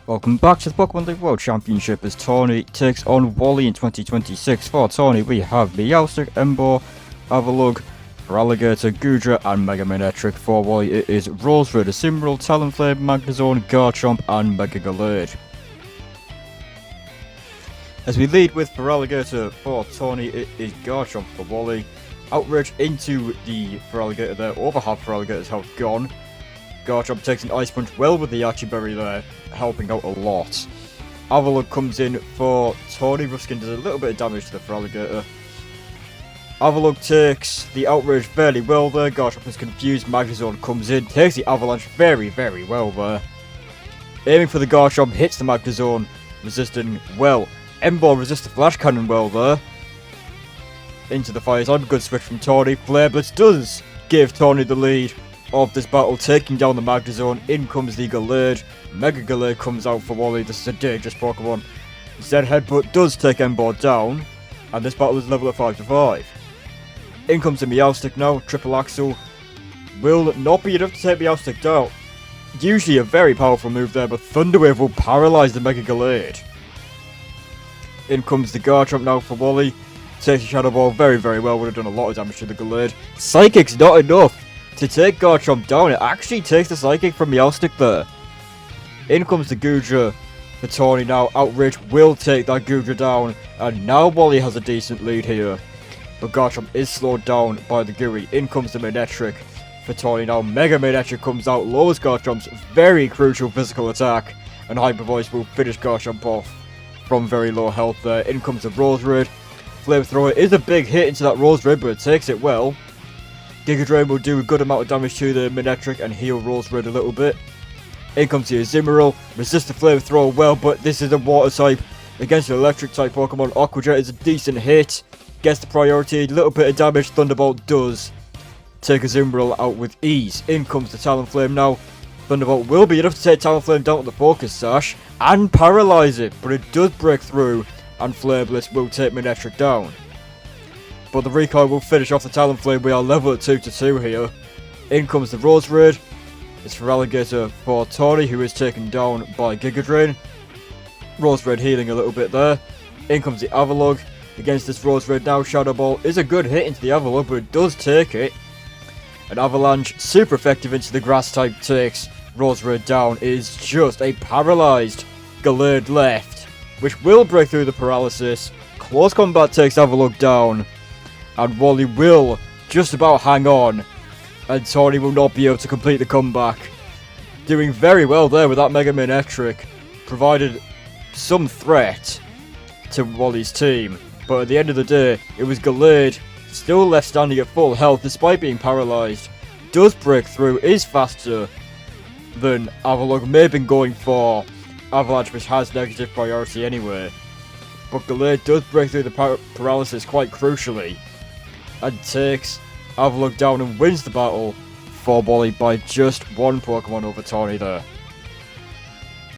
Welcome back to the Pokemon League World Championship as Taunie takes on Wally in 2026. For Taunie, we have Meowstic, Emboar, Avalugg, Feraligatr, Goodra, and Mega Manectric. For Wally, it is Rosewood, Cimmeral, Talonflame, Magnezone, Garchomp, and Mega Gallade. As we lead with Feraligatr for Taunie, it is Garchomp for Wally. Outrage into the Feraligatr there, over half Feraligatr's health gone. Garchomp takes an Ice Punch well with the Archie Berry there, helping out a lot. Avalugg comes in for Taunie. Ruskin does a little bit of damage to the Feraligatr. Avalugg takes the Outrage fairly well there. Garchomp is confused. Magnezone comes in, takes the Avalanche very, very well there. Aiming for the Garchomp, hits the Magnezone, resisting well. Emboar resists the Flash Cannon well there. Into the fire side, good switch from Taunie. Flare Blitz does give Taunie the lead of this battle, taking down the Magnezone. In comes the Gallade. Mega Gallade comes out for Wally. This is a dangerous Pokemon. Zed Headbutt does take Emboar down, and this battle is level at 5-5. In comes the Meowstic now. Triple Axle will not be enough to take Meowstic down. Usually a very powerful move there, but Thunder Wave will paralyze the Mega Gallade. In comes the Garchomp now for Wally. Takes a Shadow Ball very, very well. Would have done a lot of damage to the Gallade. Psychic's not enough to take Garchomp down. It actually takes the Psychic from Meowstic there. In comes the Goodra for Taunie now. Outrage will take that Goodra down, and now Wally has a decent lead here. But Garchomp is slowed down by the Gooey. In comes the Manectric for Taunie now. Mega Manectric comes out, lowers Garchomp's very crucial physical attack, and Hyper Voice will finish Garchomp off from very low health there. In comes the Roserade. Flamethrower is a big hit into that Roserade, but it takes it well. Giga Drain will do a good amount of damage to the Manectric and heal Roserade a little bit. In comes the Azumarill, resists the Flamethrower well, but this is a Water type against an Electric type Pokemon. Aqua Jet is a decent hit, gets the priority, a little bit of damage. Thunderbolt does take Azumarill out with ease. In comes the Talonflame now. Thunderbolt will be enough to take Talonflame down with the Focus Sash and paralyze it, but it does break through, and Flare Blitz will take Manectric down. But the recoil will finish off the Talonflame. We are level at 2-2 here. In comes the Roserade. It's Feraligatr for Taunie, who is taken down by Giga Drain. Roserade healing a little bit there. In comes the Avalugg. Against this Roserade now, Shadow Ball is a good hit into the Avalugg, but it does take it. An Avalanche, super effective into the Grass type, takes Roserade down. It is just a paralysed Gallade left, which will break through the paralysis. Close combat takes Avalugg down, and Wally will just about hang on, and Taunie will not be able to complete the comeback. Doing very well there with that Mega Manectric, provided some threat to Wally's team, but at the end of the day, it was Gallade, still left standing at full health despite being paralysed, does break through, is faster than Avalugg. May have been going for Avalanche, which has negative priority anyway, but Gallade does break through the paralysis quite crucially, and takes Avalugg down and wins the battle for Wally by just one Pokemon over Taunie there.